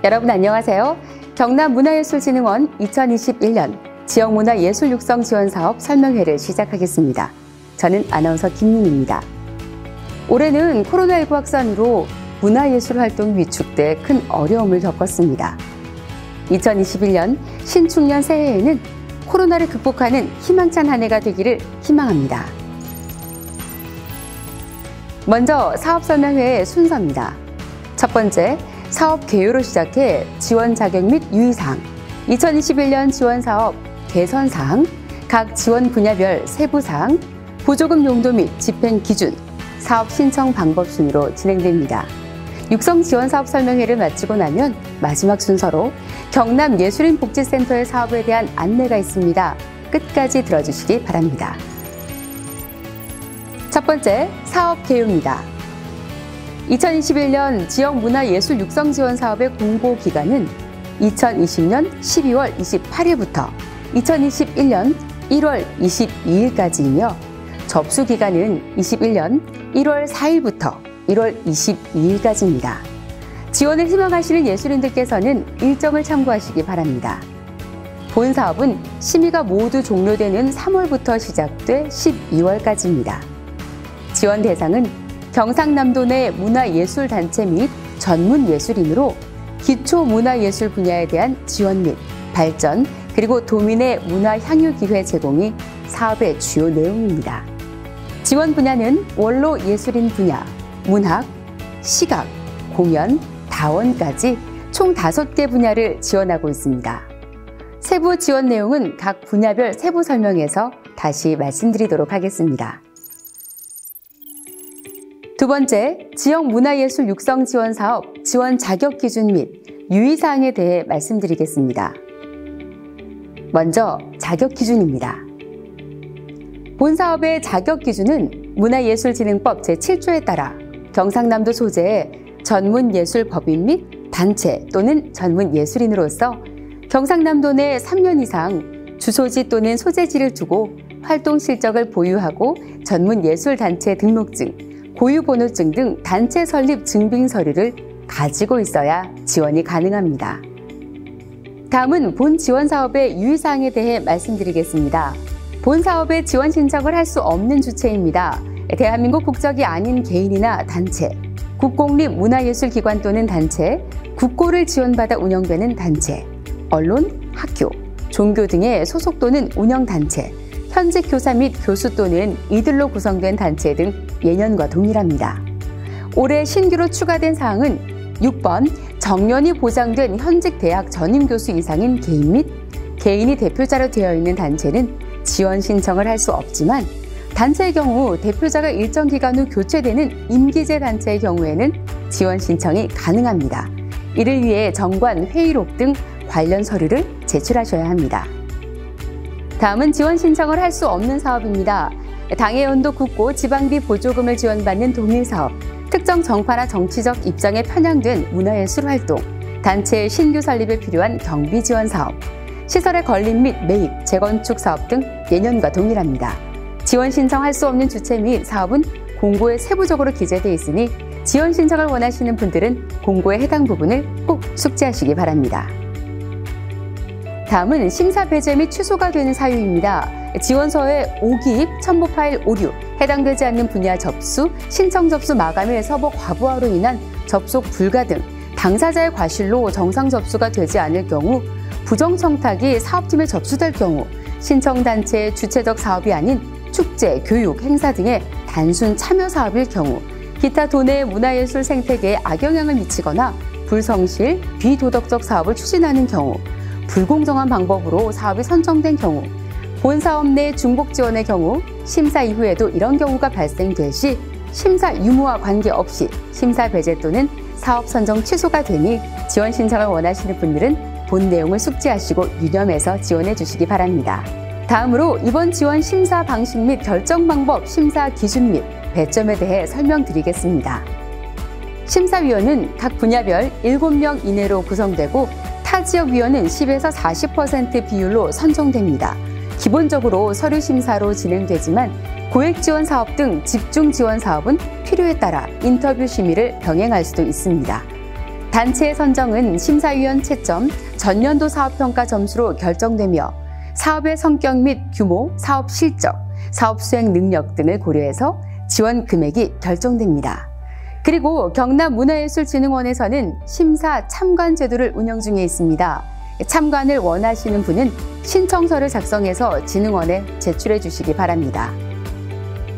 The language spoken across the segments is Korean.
여러분 안녕하세요. 경남문화예술진흥원 2021년 지역문화예술육성지원사업 설명회를 시작하겠습니다. 저는 아나운서 김민희입니다. 올해는 코로나19 확산으로 문화예술활동이 위축돼 큰 어려움을 겪었습니다. 2021년 신축년 새해에는 코로나를 극복하는 희망찬 한 해가 되기를 희망합니다. 먼저 사업 설명회의 순서입니다. 첫 번째, 사업 개요로 시작해 지원 자격 및 유의사항, 2021년 지원사업 개선사항, 각 지원 분야별 세부사항, 보조금 용도 및 집행 기준, 사업 신청 방법 순으로 진행됩니다. 육성지원사업 설명회를 마치고 나면 마지막 순서로 경남예술인복지센터의 사업에 대한 안내가 있습니다. 끝까지 들어주시기 바랍니다. 첫 번째, 사업 개요입니다. 2021년 지역문화예술육성지원사업의 공고 기간은 2020년 12월 28일부터 2021년 1월 22일까지이며 접수 기간은 21년 1월 4일부터 1월 22일까지입니다. 지원을 희망하시는 예술인들께서는 일정을 참고하시기 바랍니다. 본 사업은 심의가 모두 종료되는 3월부터 시작돼 12월까지입니다. 지원 대상은 경상남도 내 문화예술단체 및 전문예술인으로 기초문화예술 분야에 대한 지원 및 발전, 그리고 도민의 문화향유 기회 제공이 사업의 주요 내용입니다. 지원 분야는 원로 예술인 분야, 문학, 시각, 공연, 다원까지 총 5개 분야를 지원하고 있습니다. 세부 지원 내용은 각 분야별 세부 설명에서 다시 말씀드리도록 하겠습니다. 두 번째, 지역문화예술육성지원사업 지원 자격 기준 및 유의사항에 대해 말씀드리겠습니다. 먼저 자격 기준입니다. 본 사업의 자격 기준은 문화예술진흥법 제7조에 따라 경상남도 소재의 전문예술법인 및 단체 또는 전문예술인으로서 경상남도 내 3년 이상 주소지 또는 소재지를 두고 활동 실적을 보유하고 전문예술단체 등록증, 고유번호증 등 단체 설립 증빙 서류를 가지고 있어야 지원이 가능합니다. 다음은 본 지원 사업의 유의사항에 대해 말씀드리겠습니다. 본 사업에 지원 신청을 할 수 없는 주체입니다. 대한민국 국적이 아닌 개인이나 단체, 국공립문화예술기관 또는 단체, 국고를 지원받아 운영되는 단체, 언론, 학교, 종교 등의 소속 또는 운영단체, 현직 교사 및 교수 또는 이들로 구성된 단체 등 예년과 동일합니다. 올해 신규로 추가된 사항은 6번 정년이 보장된 현직 대학 전임 교수 이상인 개인 및 개인이 대표자로 되어 있는 단체는 지원 신청을 할 수 없지만 단체의 경우 대표자가 일정 기간 후 교체되는 임기제 단체의 경우에는 지원 신청이 가능합니다. 이를 위해 정관, 회의록 등 관련 서류를 제출하셔야 합니다. 다음은 지원 신청을 할 수 없는 사업입니다. 당해연도 국고 지방비 보조금을 지원받는 동일사업, 특정 정파나 정치적 입장에 편향된 문화예술 활동, 단체의 신규 설립에 필요한 경비 지원 사업, 시설의 건립 및 매입, 재건축 사업 등 예년과 동일합니다. 지원 신청할 수 없는 주체 및 사업은 공고에 세부적으로 기재되어 있으니 지원 신청을 원하시는 분들은 공고의 해당 부분을 꼭 숙지하시기 바랍니다. 다음은 심사 배제 및 취소가 되는 사유입니다. 지원서의 오기입, 첨부 파일 오류, 해당되지 않는 분야 접수, 신청 접수 마감일 서버 과부하로 인한 접속 불가 등 당사자의 과실로 정상 접수가 되지 않을 경우, 부정 청탁이 사업팀에 접수될 경우, 신청단체의 주체적 사업이 아닌 축제, 교육, 행사 등의 단순 참여 사업일 경우, 기타 도내 문화예술 생태계에 악영향을 미치거나 불성실, 비도덕적 사업을 추진하는 경우, 불공정한 방법으로 사업이 선정된 경우, 본 사업 내 중복 지원의 경우, 심사 이후에도 이런 경우가 발생될 시 심사 유무와 관계없이 심사 배제 또는 사업 선정 취소가 되니 지원 신청을 원하시는 분들은 본 내용을 숙지하시고 유념해서 지원해 주시기 바랍니다. 다음으로 이번 지원 심사 방식 및 결정 방법, 심사 기준 및 배점에 대해 설명드리겠습니다. 심사위원은 각 분야별 7명 이내로 구성되고 타지역위원은 10에서 40% 비율로 선정됩니다. 기본적으로 서류 심사로 진행되지만 고액지원 사업 등 집중 지원 사업은 필요에 따라 인터뷰 심의를 병행할 수도 있습니다. 단체 선정은 심사위원 채점, 전년도 사업평가 점수로 결정되며 사업의 성격 및 규모, 사업 실적, 사업 수행 능력 등을 고려해서 지원 금액이 결정됩니다. 그리고 경남문화예술진흥원에서는 심사 참관 제도를 운영 중에 있습니다. 참관을 원하시는 분은 신청서를 작성해서 진흥원에 제출해 주시기 바랍니다.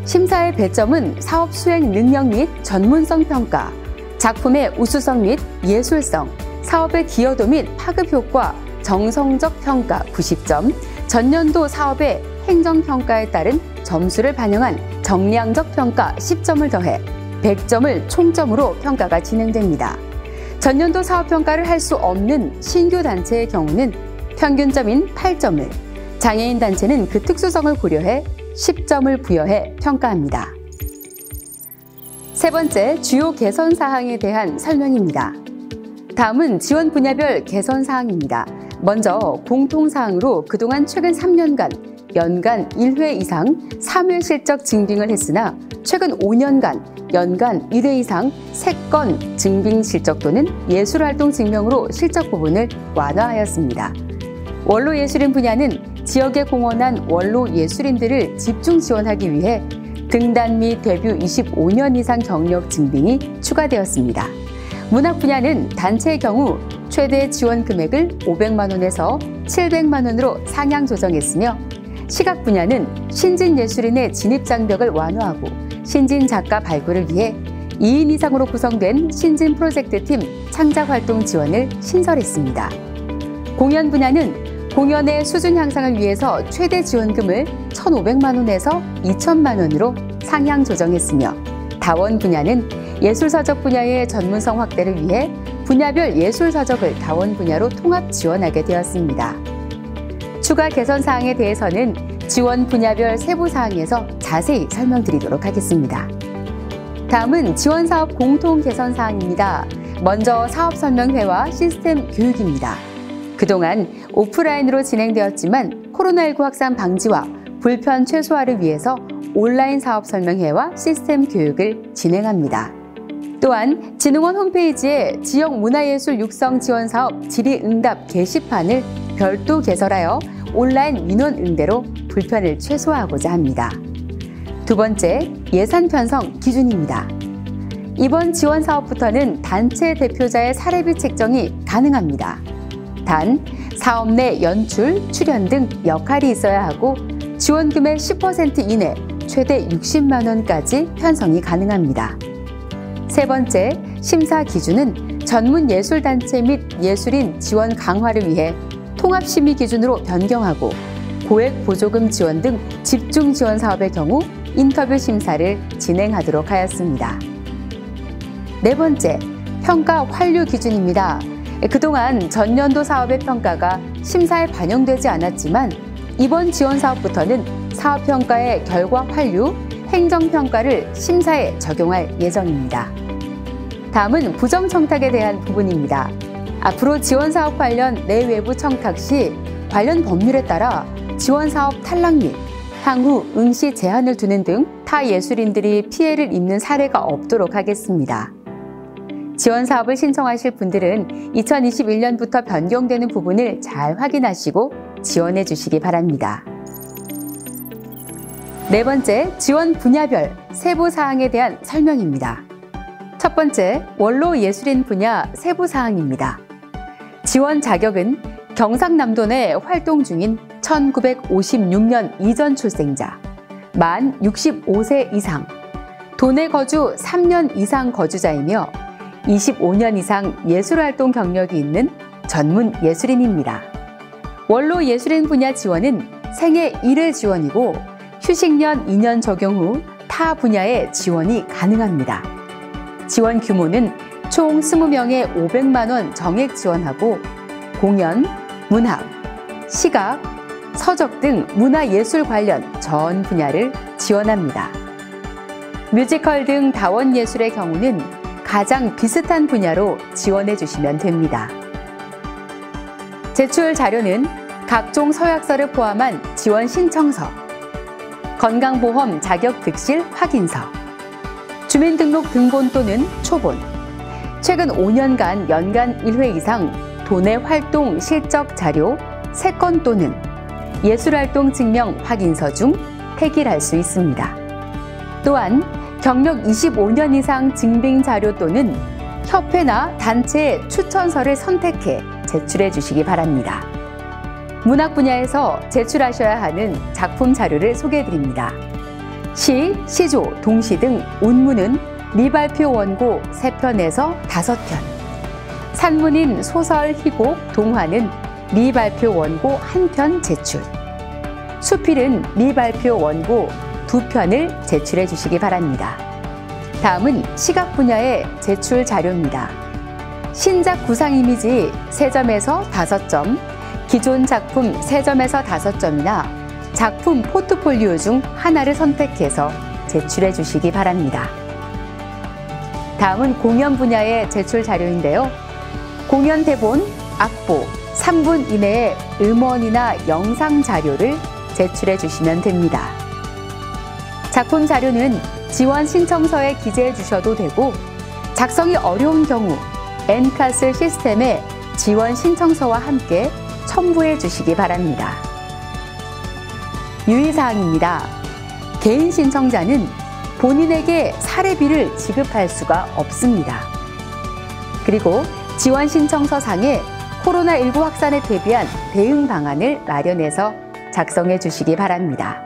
심사의 배점은 사업 수행 능력 및 전문성 평가, 작품의 우수성 및 예술성, 사업의 기여도 및 파급 효과, 정성적 평가 90점, 전년도 사업의 행정평가에 따른 점수를 반영한 정량적 평가 10점을 더해 100점을 총점으로 평가가 진행됩니다. 전년도 사업평가를 할 수 없는 신규 단체의 경우는 평균점인 8점을, 장애인 단체는 그 특수성을 고려해 10점을 부여해 평가합니다. 세 번째, 주요 개선 사항에 대한 설명입니다. 다음은 지원 분야별 개선 사항입니다. 먼저 공통사항으로 그동안 최근 3년간 연간 1회 이상 3회 실적 증빙을 했으나 최근 5년간 연간 1회 이상 3건 증빙 실적 또는 예술활동 증명으로 실적 부분을 완화하였습니다. 원로예술인 분야는 지역에 공헌한 원로예술인들을 집중 지원하기 위해 등단 및 데뷔 25년 이상 경력 증빙이 추가되었습니다. 문학 분야는 단체의 경우 최대 지원 금액을 500만 원에서 700만 원으로 상향 조정했으며 시각 분야는 신진 예술인의 진입 장벽을 완화하고 신진 작가 발굴을 위해 2인 이상으로 구성된 신진 프로젝트팀 창작 활동 지원을 신설했습니다. 공연 분야는 공연의 수준 향상을 위해서 최대 지원금을 1,500만 원에서 2,000만 원으로 상향 조정했으며 다원 분야는 예술서적 분야의 전문성 확대를 위해 분야별 예술서적을 다원 분야로 통합 지원하게 되었습니다. 추가 개선 사항에 대해서는 지원 분야별 세부 사항에서 자세히 설명드리도록 하겠습니다. 다음은 지원사업 공통 개선 사항입니다. 먼저 사업 설명회와 시스템 교육입니다. 그동안 오프라인으로 진행되었지만 코로나19 확산 방지와 불편 최소화를 위해서 온라인 사업 설명회와 시스템 교육을 진행합니다. 또한 진흥원 홈페이지에 지역 문화예술 육성 지원 사업 질의응답 게시판을 별도 개설하여 온라인 민원 응대로 불편을 최소화하고자 합니다. 두 번째, 예산 편성 기준입니다. 이번 지원 사업부터는 단체 대표자의 사례비 책정이 가능합니다. 단, 사업 내 연출, 출연 등 역할이 있어야 하고 지원금의 10% 이내 최대 60만 원까지 편성이 가능합니다. 세 번째, 심사 기준은 전문 예술단체 및 예술인 지원 강화를 위해 통합심의 기준으로 변경하고 고액 보조금 지원 등 집중 지원 사업의 경우 인터뷰 심사를 진행하도록 하였습니다. 네 번째, 평가 환류 기준입니다. 그동안 전년도 사업의 평가가 심사에 반영되지 않았지만 이번 지원 사업부터는 사업평가의 결과 환류, 행정평가를 심사에 적용할 예정입니다. 다음은 부정청탁에 대한 부분입니다. 앞으로 지원사업 관련 내외부 청탁 시 관련 법률에 따라 지원사업 탈락 및 향후 응시 제한을 두는 등 타 예술인들이 피해를 입는 사례가 없도록 하겠습니다. 지원사업을 신청하실 분들은 2021년부터 변경되는 부분을 잘 확인하시고 지원해 주시기 바랍니다. 네 번째, 지원 분야별 세부 사항에 대한 설명입니다. 첫 번째, 원로 예술인 분야 세부 사항입니다. 지원 자격은 경상남도 내 활동 중인 1956년 이전 출생자, 만 65세 이상, 도내 거주 3년 이상 거주자이며 25년 이상 예술활동 경력이 있는 전문 예술인입니다. 원로 예술인 분야 지원은 생애 1회 지원이고 휴식년 2년 적용 후 타 분야의 지원이 가능합니다. 지원 규모는 총 20명에 500만 원 정액 지원하고 공연, 문학, 시각, 서적 등 문화예술 관련 전 분야를 지원합니다. 뮤지컬 등 다원예술의 경우는 가장 비슷한 분야로 지원해 주시면 됩니다. 제출 자료는 각종 서약서를 포함한 지원 신청서, 건강보험 자격 득실 확인서, 주민등록 등본 또는 초본, 최근 5년간 연간 1회 이상 도내 활동 실적 자료 3건 또는 예술활동 증명 확인서 중 폐기할 수 있습니다. 또한 경력 25년 이상 증빙 자료 또는 협회나 단체의 추천서를 선택해 제출해 주시기 바랍니다. 문학 분야에서 제출하셔야 하는 작품 자료를 소개해 드립니다. 시, 시조, 동시 등 운문은 미발표 원고 3편에서 5편, 산문인 소설, 희곡, 동화는 미발표 원고 1편 제출, 수필은 미발표 원고 2편을 제출해 주시기 바랍니다. 다음은 시각 분야의 제출 자료입니다. 신작 구상 이미지 3점에서 5점, 기존 작품 3점에서 5점이나 작품 포트폴리오 중 하나를 선택해서 제출해 주시기 바랍니다. 다음은 공연 분야의 제출 자료인데요. 공연 대본, 악보, 3분 이내의 음원이나 영상 자료를 제출해 주시면 됩니다. 작품 자료는 지원 신청서에 기재해 주셔도 되고 작성이 어려운 경우 엔카스 시스템에 지원 신청서와 함께 첨부해 주시기 바랍니다. 유의사항입니다. 개인 신청자는 본인에게 사례비를 지급할 수가 없습니다. 그리고 지원 신청서 상에 코로나19 확산에 대비한 대응 방안을 마련해서 작성해 주시기 바랍니다.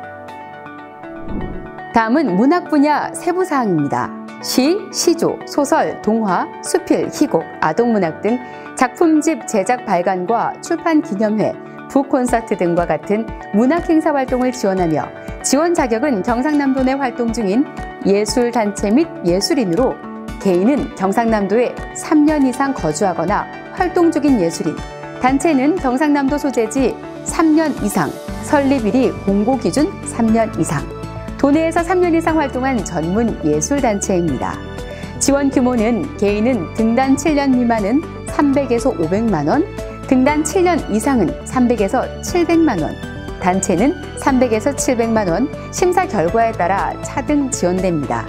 다음은 문학 분야 세부 사항입니다. 시, 시조, 소설, 동화, 수필, 희곡, 아동문학 등 작품집 제작 발간과 출판 기념회, 북콘서트 등과 같은 문학 행사 활동을 지원하며 지원 자격은 경상남도 내 활동 중인 예술단체 및 예술인으로 개인은 경상남도에 3년 이상 거주하거나 활동 중인 예술인, 단체는 경상남도 소재지 3년 이상, 설립일이 공고기준 3년 이상, 도내에서 3년 이상 활동한 전문 예술단체입니다. 지원 규모는 개인은 등단 7년 미만은 300에서 500만 원, 등단 7년 이상은 300에서 700만 원, 단체는 300에서 700만 원, 심사 결과에 따라 차등 지원됩니다.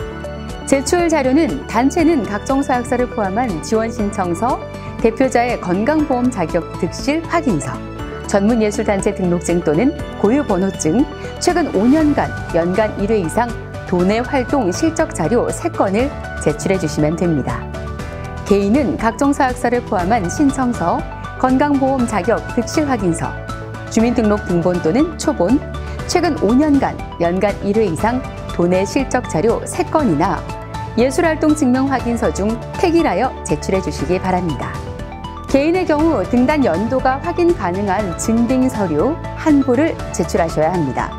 제출 자료는 단체는 각종 서약서를 포함한 지원 신청서, 대표자의 건강보험 자격 득실 확인서, 전문예술단체 등록증 또는 고유번호증, 최근 5년간 연간 1회 이상 도내 활동 실적 자료 3건을 제출해 주시면 됩니다. 개인은 각종 서약서를 포함한 신청서, 건강보험 자격 득실 확인서, 주민등록 등본 또는 초본, 최근 5년간 연간 1회 이상 도내 실적 자료 3건이나 예술활동 증명 확인서 중 획일하여 제출해 주시기 바랍니다. 개인의 경우 등단 연도가 확인 가능한 증빙 서류 한 부를 제출하셔야 합니다.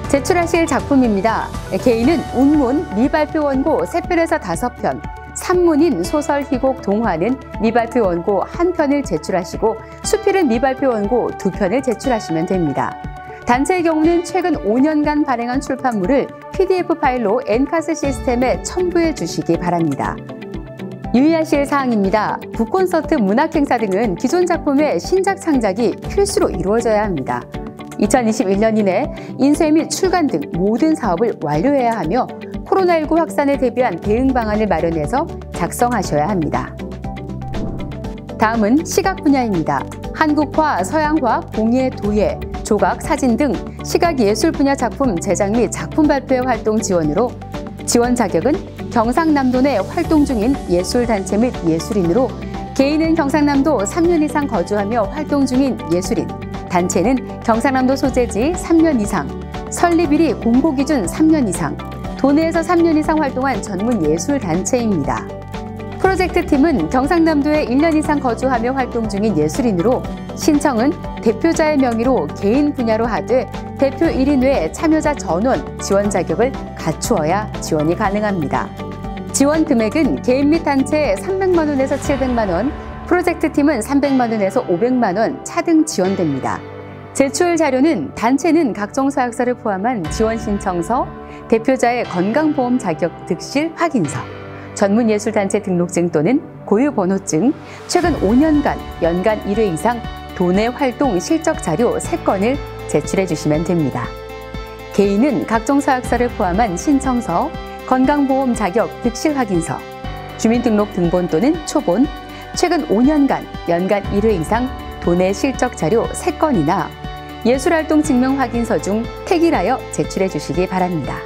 제출하실 작품입니다. 개인은 운문, 미발표 원고 3편에서 5편, 산문인 소설, 희곡, 동화는 미발표 원고 1편을 제출하시고 수필은 미발표 원고 2편을 제출하시면 됩니다. 단체의 경우는 최근 5년간 발행한 출판물을 PDF 파일로 엔카스 시스템에 첨부해 주시기 바랍니다. 유의하실 사항입니다. 북콘서트, 문학행사 등은 기존 작품의 신작 창작이 필수로 이루어져야 합니다. 2021년 이내 인쇄 및 출간 등 모든 사업을 완료해야 하며 코로나19 확산에 대비한 대응 방안을 마련해서 작성하셔야 합니다. 다음은 시각 분야입니다. 한국화, 서양화, 공예, 도예, 조각, 사진 등 시각예술 분야 작품 제작 및 작품 발표의 활동 지원으로 지원 자격은 경상남도 내 활동 중인 예술단체 및 예술인으로 개인은 경상남도 3년 이상 거주하며 활동 중인 예술인, 단체는 경상남도 소재지 3년 이상, 설립일이 공고기준 3년 이상, 도내에서 3년 이상 활동한 전문 예술단체입니다. 프로젝트 팀은 경상남도에 1년 이상 거주하며 활동 중인 예술인으로 신청은 대표자의 명의로 개인 분야로 하되 대표 1인 외 참여자 전원 지원 자격을 갖추어야 지원이 가능합니다. 지원 금액은 개인 및 단체에 300만 원에서 700만 원, 프로젝트 팀은 300만 원에서 500만 원 차등 지원됩니다. 제출 자료는 단체는 각종 서약서를 포함한 지원 신청서, 대표자의 건강보험 자격 득실 확인서, 전문예술단체 등록증 또는 고유번호증, 최근 5년간 연간 1회 이상 도내 활동 실적 자료 3건을 제출해 주시면 됩니다. 개인은 각종 서약서를 포함한 신청서, 건강보험 자격 득실 확인서, 주민등록 등본 또는 초본, 최근 5년간 연간 1회 이상 도내 실적 자료 3건이나 예술활동 증명 확인서 중 택일하여 제출해 주시기 바랍니다.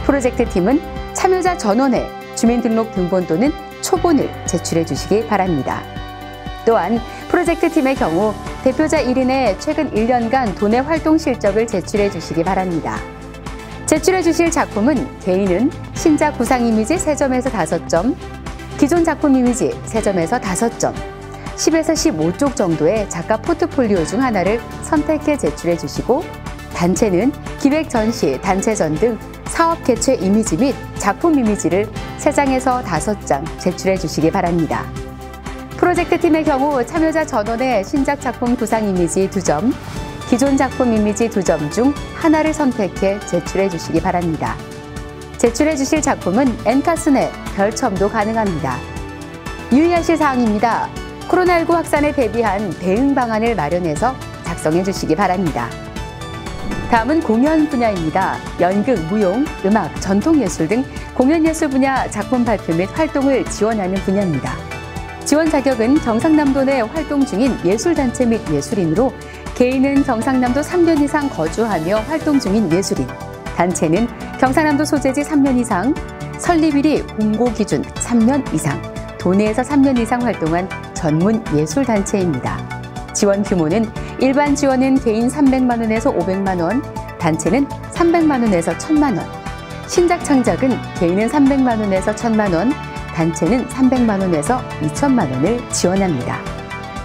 프로젝트 팀은 참여자 전원의 주민등록 등본 또는 초본을 제출해 주시기 바랍니다. 또한 프로젝트 팀의 경우 대표자 1인의 최근 1년간 도내 활동 실적을 제출해 주시기 바랍니다. 제출해 주실 작품은 개인은 신작 구상 이미지 3점에서 5점, 기존 작품 이미지 3점에서 5점, 10에서 15쪽 정도의 작가 포트폴리오 중 하나를 선택해 제출해 주시고, 단체는 기획 전시, 단체전 등 사업 개최 이미지 및 작품 이미지를 3장에서 5장 제출해 주시기 바랍니다. 프로젝트 팀의 경우 참여자 전원의 신작 작품 구상 이미지 2점, 기존 작품 이미지 2점 중 하나를 선택해 제출해 주시기 바랍니다. 제출해 주실 작품은 엔카스 내 별첨도 가능합니다. 유의하실 사항입니다. 코로나19 확산에 대비한 대응 방안을 마련해서 작성해 주시기 바랍니다. 다음은 공연 분야입니다. 연극, 무용, 음악, 전통예술 등 공연예술 분야 작품 발표 및 활동을 지원하는 분야입니다. 지원 자격은 경상남도 내 활동 중인 예술단체 및 예술인으로, 개인은 경상남도 3년 이상 거주하며 활동 중인 예술인, 단체는 경상남도 소재지 3년 이상, 설립일이 공고 기준 3년 이상, 도내에서 3년 이상 활동한 전문 예술단체입니다. 지원 규모는 일반 지원은 개인 300만 원에서 500만 원, 단체는 300만 원에서 1000만 원, 신작 창작은 개인은 300만 원에서 1000만 원, 단체는 300만 원에서 2천만 원을 지원합니다.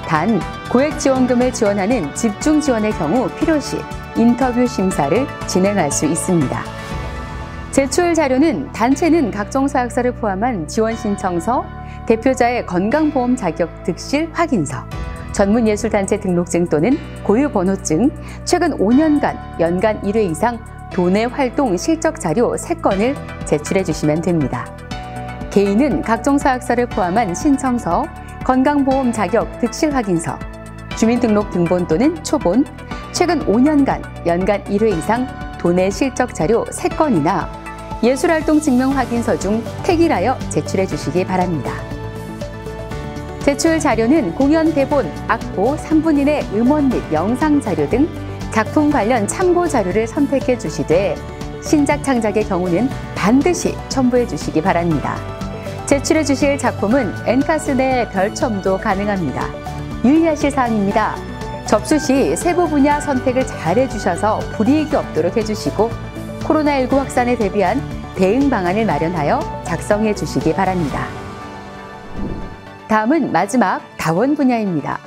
단, 고액 지원금을 지원하는 집중 지원의 경우 필요시 인터뷰 심사를 진행할 수 있습니다. 제출 자료는 단체는 각종 서약서를 포함한 지원 신청서, 대표자의 건강보험 자격 득실 확인서, 전문예술단체 등록증 또는 고유번호증, 최근 5년간 연간 1회 이상 도내 활동 실적 자료 3건을 제출해 주시면 됩니다. 개인은 각종 서약서를 포함한 신청서, 건강보험 자격 득실 확인서, 주민등록 등본 또는 초본, 최근 5년간 연간 1회 이상 도내 실적 자료 3건이나 예술활동 증명 확인서 중 택일하여 제출해 주시기 바랍니다. 제출 자료는 공연 대본, 악보, 3분인의 음원 및 영상 자료 등 작품 관련 참고 자료를 선택해 주시되, 신작 창작의 경우는 반드시 첨부해 주시기 바랍니다. 제출해 주실 작품은 엔카스 내 별첨도 가능합니다. 유의하실 사항입니다. 접수 시 세부 분야 선택을 잘 해주셔서 불이익이 없도록 해주시고, 코로나19 확산에 대비한 대응 방안을 마련하여 작성해 주시기 바랍니다. 다음은 마지막 다원 분야입니다.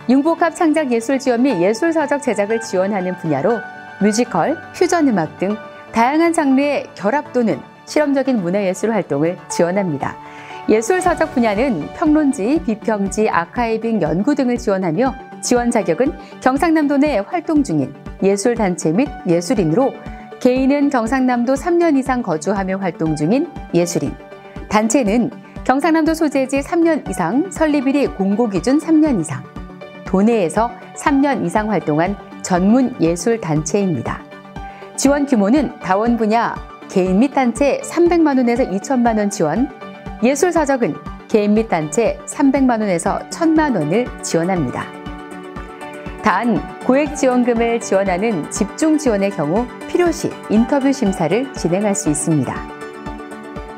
융복합 창작 예술 지원 및 예술 서적 제작을 지원하는 분야로 뮤지컬, 퓨전 음악 등 다양한 장르의 결합 또는 실험적인 문화예술 활동을 지원합니다. 예술 서적 분야는 평론지, 비평지, 아카이빙, 연구 등을 지원하며, 지원 자격은 경상남도 내 활동 중인 예술단체 및 예술인으로, 개인은 경상남도 3년 이상 거주하며 활동 중인 예술인, 단체는 경상남도 소재지 3년 이상, 설립일이 공고 기준 3년 이상, 도내에서 3년 이상 활동한 전문 예술단체입니다. 지원 규모는 다원 분야 개인 및 단체 300만 원에서 2천만 원 지원, 예술 서적은 개인 및 단체 300만 원에서 1000만 원을 지원합니다. 단, 고액 지원금을 지원하는 집중 지원의 경우 필요시 인터뷰 심사를 진행할 수 있습니다.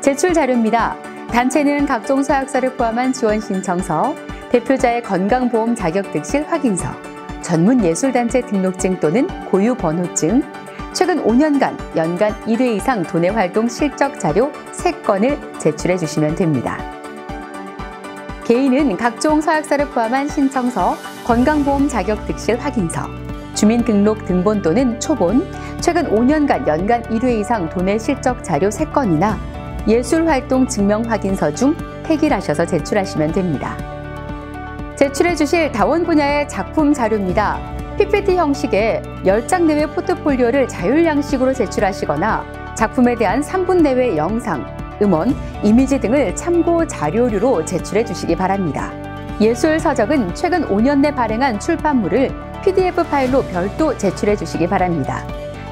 제출 자료입니다. 단체는 각종 서약서를 포함한 지원 신청서, 대표자의 건강보험 자격 득실 확인서, 전문예술단체 등록증 또는 고유번호증, 최근 5년간 연간 1회 이상 도내 활동 실적 자료 3건을 제출해 주시면 됩니다. 개인은 각종 서약서를 포함한 신청서, 건강보험 자격 득실 확인서, 주민등록 등본 또는 초본, 최근 5년간 연간 1회 이상 도내 실적 자료 3건이나 예술활동 증명 확인서 중 택일하셔서 제출하시면 됩니다. 제출해 주실 다원 분야의 작품 자료입니다. PPT 형식의 10장 내외 포트폴리오를 자율 양식으로 제출하시거나 작품에 대한 3분 내외 영상, 음원, 이미지 등을 참고 자료류로 제출해 주시기 바랍니다. 예술 서적은 최근 5년 내 발행한 출판물을 PDF 파일로 별도 제출해 주시기 바랍니다.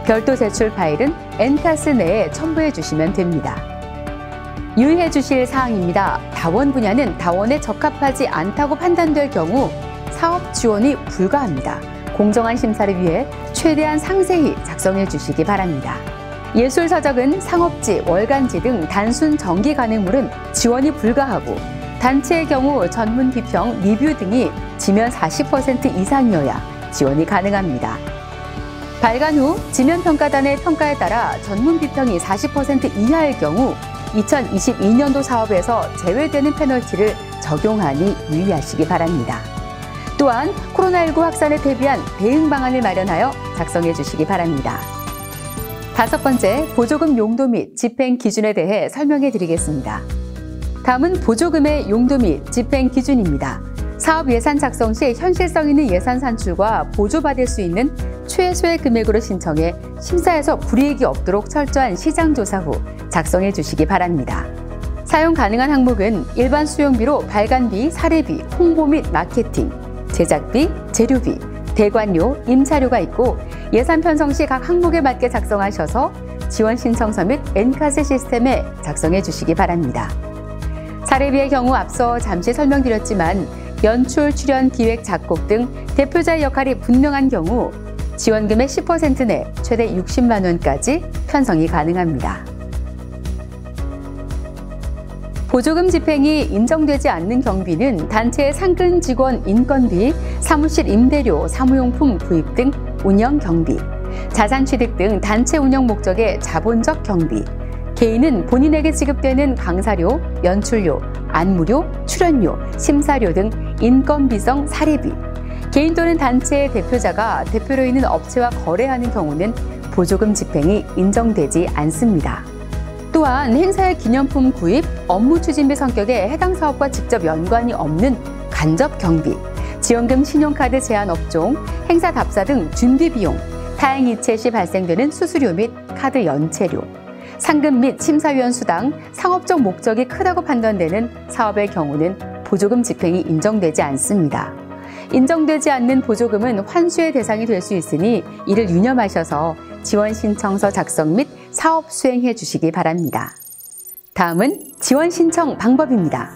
별도 제출 파일은 엔카스 내에 첨부해 주시면 됩니다. 유의해 주실 사항입니다. 다원 분야는 다원에 적합하지 않다고 판단될 경우 사업 지원이 불가합니다. 공정한 심사를 위해 최대한 상세히 작성해 주시기 바랍니다. 예술서적은 상업지, 월간지 등 단순 정기 간행물은 지원이 불가하고 단체의 경우 전문 비평, 리뷰 등이 지면 40% 이상이어야 지원이 가능합니다. 발간 후 지면평가단의 평가에 따라 전문 비평이 40% 이하일 경우 2022년도 사업에서 제외되는 페널티를 적용하니 유의하시기 바랍니다. 또한 코로나19 확산에 대비한 대응 방안을 마련하여 작성해 주시기 바랍니다. 5번째, 보조금 용도 및 집행 기준에 대해 설명해 드리겠습니다. 다음은 보조금의 용도 및 집행 기준입니다. 사업 예산 작성 시 현실성 있는 예산 산출과 보조받을 수 있는 최소의 금액으로 신청해 심사에서 불이익이 없도록 철저한 시장조사 후 작성해 주시기 바랍니다. 사용 가능한 항목은 일반 수용비로 발간비, 사례비, 홍보 및 마케팅, 제작비, 재료비, 대관료, 임차료가 있고 예산 편성 시 각 항목에 맞게 작성하셔서 지원 신청서 및 엔카스 시스템에 작성해 주시기 바랍니다. 사례비의 경우 앞서 잠시 설명드렸지만 연출, 출연, 기획, 작곡 등 대표자의 역할이 분명한 경우 지원금의 10% 내 최대 60만 원까지 편성이 가능합니다. 보조금 집행이 인정되지 않는 경비는 단체의 상근 직원 인건비, 사무실 임대료, 사무용품 구입 등 운영 경비, 자산 취득 등 단체 운영 목적의 자본적 경비, 개인은 본인에게 지급되는 강사료, 연출료, 안무료, 출연료, 심사료 등 인건비성 사례비, 개인 또는 단체의 대표자가 대표로 있는 업체와 거래하는 경우는 보조금 집행이 인정되지 않습니다. 또한 행사의 기념품 구입, 업무 추진비 성격의 해당 사업과 직접 연관이 없는 간접 경비, 지원금 신용카드 제한 업종, 행사 답사 등 준비 비용, 타행 이체 시 발생되는 수수료 및 카드 연체료, 상금 및 심사위원 수당, 상업적 목적이 크다고 판단되는 사업의 경우는 보조금 집행이 인정되지 않습니다. 인정되지 않는 보조금은 환수의 대상이 될 수 있으니 이를 유념하셔서 지원 신청서 작성 및 사업 수행해 주시기 바랍니다. 다음은 지원 신청 방법입니다.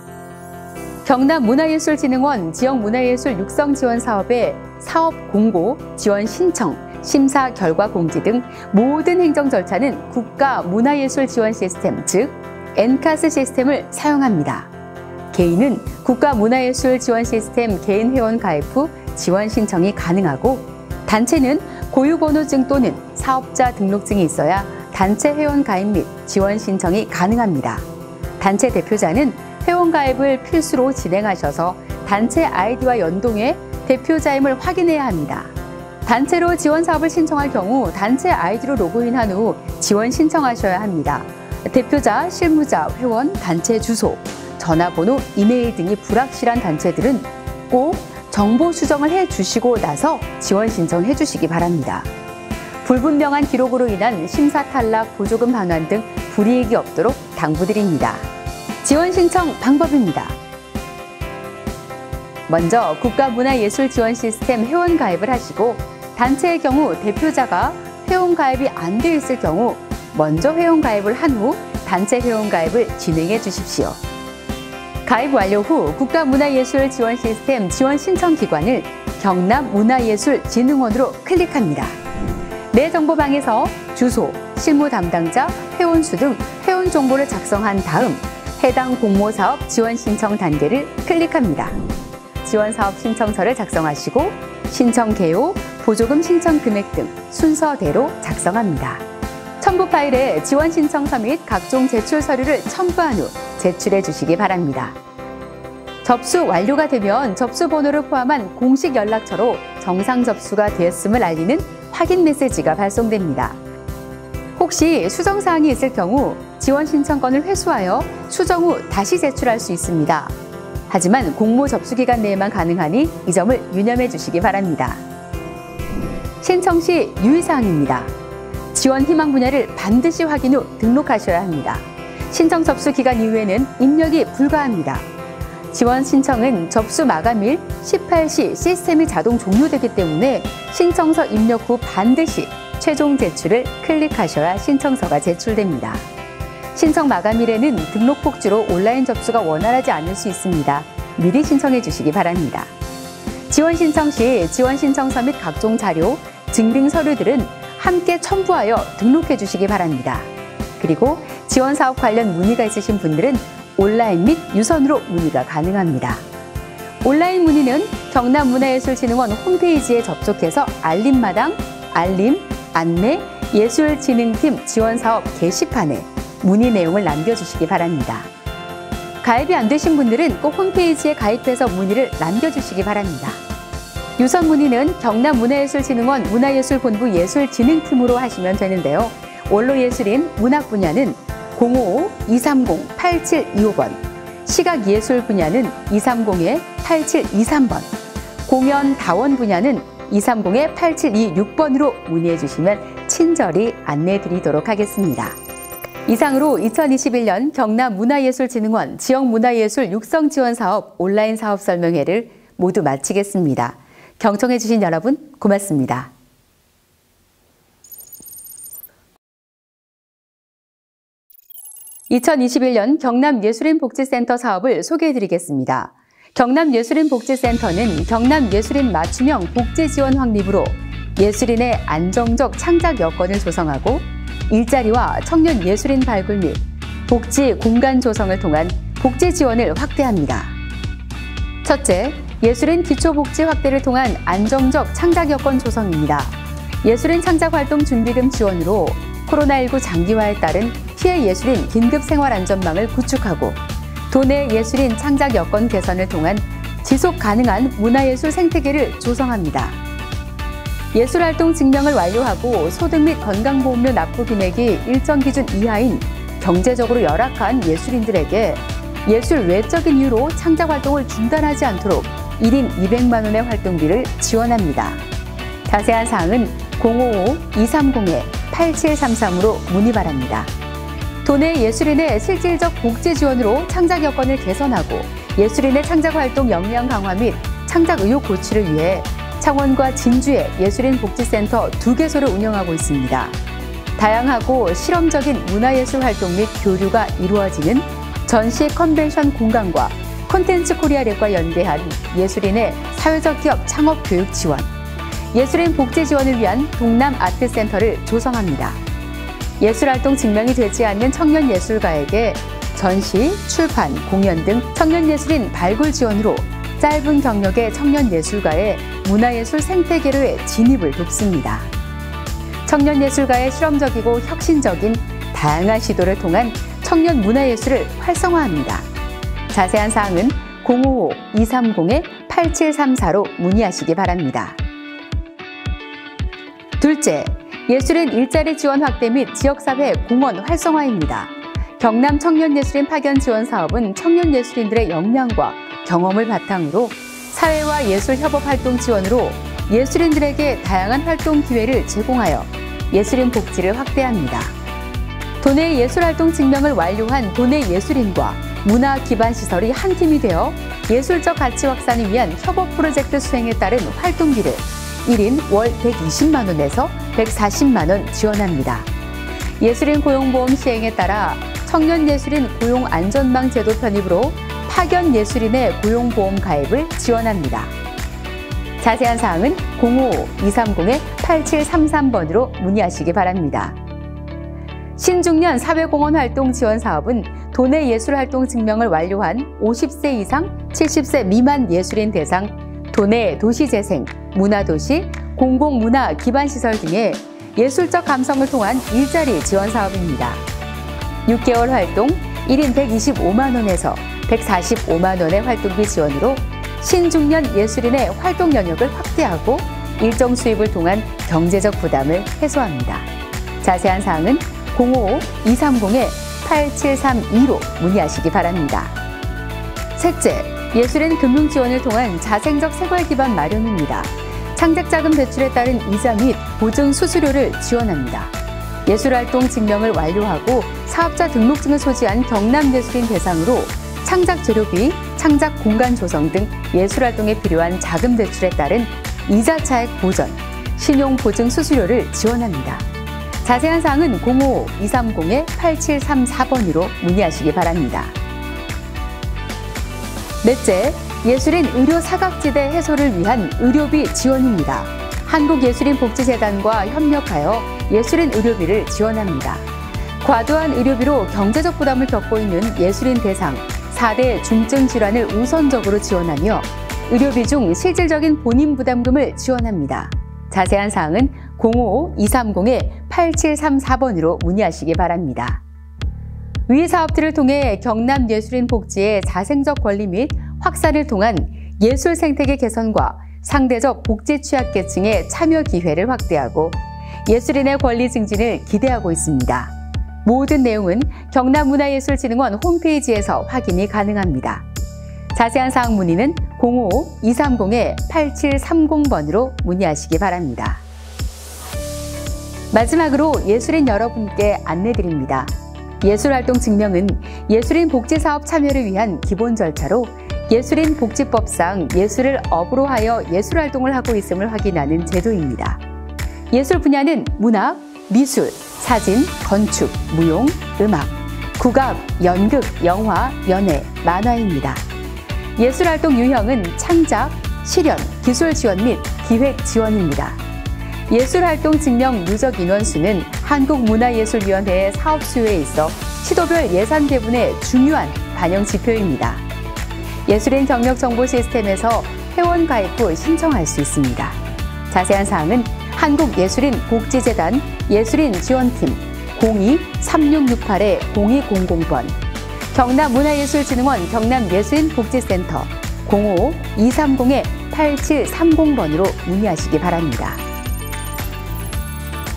경남문화예술진흥원 지역문화예술 육성 지원 사업의 사업 공고, 지원 신청, 심사 결과 공지 등 모든 행정 절차는 국가문화예술 지원 시스템, 즉 엔카스 시스템을 사용합니다. 개인은 국가문화예술 지원 시스템 개인 회원 가입 후 지원 신청이 가능하고 단체는 고유번호증 또는 사업자 등록증이 있어야 단체 회원 가입 및 지원 신청이 가능합니다. 단체 대표자는 회원 가입을 필수로 진행하셔서 단체 아이디와 연동해 대표자임을 확인해야 합니다. 단체로 지원 사업을 신청할 경우 단체 아이디로 로그인한 후 지원 신청하셔야 합니다. 대표자, 실무자, 회원, 단체 주소, 전화번호, 이메일 등이 불확실한 단체들은 꼭 정보 수정을 해주시고 나서 지원 신청해 주시기 바랍니다. 불분명한 기록으로 인한 심사 탈락, 보조금 반환 등 불이익이 없도록 당부드립니다. 지원 신청 방법입니다. 먼저 국가문화예술 지원 시스템 회원 가입을 하시고 단체의 경우 대표자가 회원 가입이 안 되어 있을 경우 먼저 회원 가입을 한 후 단체 회원 가입을 진행해 주십시오. 가입 완료 후 국가문화예술 지원 시스템 지원 신청 기관을 경남문화예술진흥원으로 클릭합니다. 내 정보방에서 주소, 실무 담당자, 회원수 등 회원 정보를 작성한 다음 해당 공모사업 지원 신청 단계를 클릭합니다. 지원 사업 신청서를 작성하시고 신청 개요, 보조금 신청 금액 등 순서대로 작성합니다. 첨부 파일에 지원 신청서 및 각종 제출 서류를 첨부한 후 제출해 주시기 바랍니다. 접수 완료가 되면 접수 번호를 포함한 공식 연락처로 정상 접수가 되었음을 알리는 확인 메시지가 발송됩니다. 혹시 수정 사항이 있을 경우 지원 신청건을 회수하여 수정 후 다시 제출할 수 있습니다. 하지만 공모 접수 기간 내에만 가능하니 이 점을 유념해 주시기 바랍니다. 신청 시 유의사항입니다. 지원 희망 분야를 반드시 확인 후 등록하셔야 합니다. 신청 접수 기간 이후에는 입력이 불가합니다. 지원 신청은 접수 마감일 18시 시스템이 자동 종료되기 때문에 신청서 입력 후 반드시 최종 제출을 클릭하셔야 신청서가 제출됩니다. 신청 마감일에는 등록 폭주로 온라인 접수가 원활하지 않을 수 있습니다. 미리 신청해 주시기 바랍니다. 지원 신청 시 지원 신청서 및 각종 자료, 증빙 서류들은 함께 첨부하여 등록해 주시기 바랍니다. 그리고 지원 사업 관련 문의가 있으신 분들은 온라인 및 유선으로 문의가 가능합니다. 온라인 문의는 경남문화예술진흥원 홈페이지에 접속해서 알림마당, 알림, 안내, 예술진흥팀 지원사업 게시판에 문의 내용을 남겨주시기 바랍니다. 가입이 안 되신 분들은 꼭 홈페이지에 가입해서 문의를 남겨주시기 바랍니다. 유선 문의는 경남문화예술진흥원 문화예술본부 예술진흥팀으로 하시면 되는데요. 원로예술인 문학 분야는 055-230-8725번, 시각예술 분야는 230-8723번, 공연 다원 분야는 230-8726번으로 문의해 주시면 친절히 안내해 드리도록 하겠습니다. 이상으로 2021년 경남문화예술진흥원 지역문화예술 육성지원사업 온라인 사업 설명회를 모두 마치겠습니다. 경청해 주신 여러분 고맙습니다. 2021년 경남예술인복지센터 사업을 소개해드리겠습니다. 경남예술인복지센터는 경남예술인 맞춤형 복지지원 확립으로 예술인의 안정적 창작 여건을 조성하고 일자리와 청년 예술인 발굴 및 복지 공간 조성을 통한 복지 지원을 확대합니다. 첫째, 예술인 기초복지 확대를 통한 안정적 창작 여건 조성입니다. 예술인 창작활동 준비금 지원으로 코로나19 장기화에 따른 피해 예술인 긴급생활안전망을 구축하고 도내 예술인 창작 여건 개선을 통한 지속 가능한 문화예술 생태계를 조성합니다. 예술활동 증명을 완료하고 소득 및 건강보험료 납부 금액이 일정 기준 이하인 경제적으로 열악한 예술인들에게 예술 외적인 이유로 창작활동을 중단하지 않도록 1인 200만 원의 활동비를 지원합니다. 자세한 사항은 055-230-8733으로 문의 바랍니다. 도내 예술인의 실질적 복지 지원으로 창작 여건을 개선하고 예술인의 창작활동 역량 강화 및 창작 의욕 고취를 위해 창원과 진주에 예술인 복지센터 2개소를 운영하고 있습니다. 다양하고 실험적인 문화예술 활동 및 교류가 이루어지는 전시 컨벤션 공간과 콘텐츠 코리아랩과 연계한 예술인의 사회적 기업 창업 교육 지원, 예술인 복지 지원을 위한 동남 아트센터를 조성합니다. 예술활동 증명이 되지 않는 청년 예술가에게 전시, 출판, 공연 등 청년 예술인 발굴 지원으로 짧은 경력의 청년 예술가의 문화예술 생태계로의 진입을 돕습니다. 청년 예술가의 실험적이고 혁신적인 다양한 시도를 통한 청년 문화예술을 활성화합니다. 자세한 사항은 055-230-8734로 문의하시기 바랍니다. 둘째, 예술인 일자리 지원 확대 및 지역사회 공헌 활성화입니다. 경남 청년예술인 파견 지원 사업은 청년 예술인들의 역량과 경험을 바탕으로 사회와 예술 협업 활동 지원으로 예술인들에게 다양한 활동 기회를 제공하여 예술인 복지를 확대합니다. 도내 예술활동 증명을 완료한 도내 예술인과 문화 기반 시설이 한 팀이 되어 예술적 가치 확산을 위한 협업 프로젝트 수행에 따른 활동비를 1인 월 120만 원에서 140만 원 지원합니다. 예술인 고용보험 시행에 따라 청년예술인 고용안전망 제도 편입으로 파견 예술인의 고용보험 가입을 지원합니다. 자세한 사항은 055-230-8733번으로 문의하시기 바랍니다. 신중년 사회공헌 활동 지원 사업은 도내 예술활동 증명을 완료한 50세 이상 70세 미만 예술인 대상 도내 도시재생, 문화도시, 공공문화 기반시설 등의 예술적 감성을 통한 일자리 지원 사업입니다. 6개월 활동 1인 125만 원에서 145만 원의 활동비 지원으로 신중년 예술인의 활동 영역을 확대하고 일정 수입을 통한 경제적 부담을 해소합니다. 자세한 사항은 055-230-8732로 문의하시기 바랍니다. 셋째, 예술인 금융 지원을 통한 자생적 생활 기반 마련입니다. 창작자금 대출에 따른 이자 및 보증 수수료를 지원합니다. 예술활동 증명을 완료하고 사업자 등록증을 소지한 경남예술인 대상으로 창작 재료비, 창작 공간 조성 등 예술활동에 필요한 자금 대출에 따른 이자 차액 보전, 신용 보증 수수료를 지원합니다. 자세한 사항은 055-230-8734번으로 문의하시기 바랍니다. 넷째, 예술인 의료 사각지대 해소를 위한 의료비 지원입니다. 한국예술인복지재단과 협력하여 예술인 의료비를 지원합니다. 과도한 의료비로 경제적 부담을 겪고 있는 예술인 대상 4대 중증 질환을 우선적으로 지원하며 의료비 중 실질적인 본인 부담금을 지원합니다. 자세한 사항은 055-230-8734번으로 문의하시기 바랍니다. 위 사업들을 통해 경남 예술인 복지의 자생적 권리 및 확산을 통한 예술 생태계 개선과 상대적 복지 취약계층의 참여 기회를 확대하고 예술인의 권리 증진을 기대하고 있습니다. 모든 내용은 경남문화예술진흥원 홈페이지에서 확인이 가능합니다. 자세한 사항 문의는 055-230-8730번으로 문의하시기 바랍니다. 마지막으로 예술인 여러분께 안내드립니다. 예술활동 증명은 예술인 복지사업 참여를 위한 기본 절차로 예술인 복지법상 예술을 업으로 하여 예술활동을 하고 있음을 확인하는 제도입니다. 예술 분야는 문학, 미술, 사진, 건축, 무용, 음악, 국악, 연극, 영화, 연애, 만화입니다. 예술활동 유형은 창작, 실현, 기술 지원 및 기획 지원입니다. 예술활동 증명 누적 인원수는 한국문화예술위원회의 사업 수요에 있어 시도별 예산 배분의 중요한 반영 지표입니다. 예술인 경력 정보 시스템에서 회원 가입 후 신청할 수 있습니다. 자세한 사항은 한국예술인복지재단 예술인지원팀 02-3668-0200번, 경남문화예술진흥원 경남예술인복지센터 055-230-8730번으로 문의하시기 바랍니다.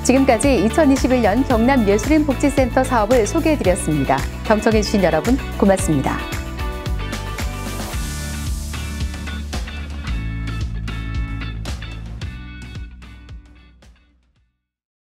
지금까지 2021년 경남예술인복지센터 사업을 소개해드렸습니다. 경청해주신 여러분 고맙습니다.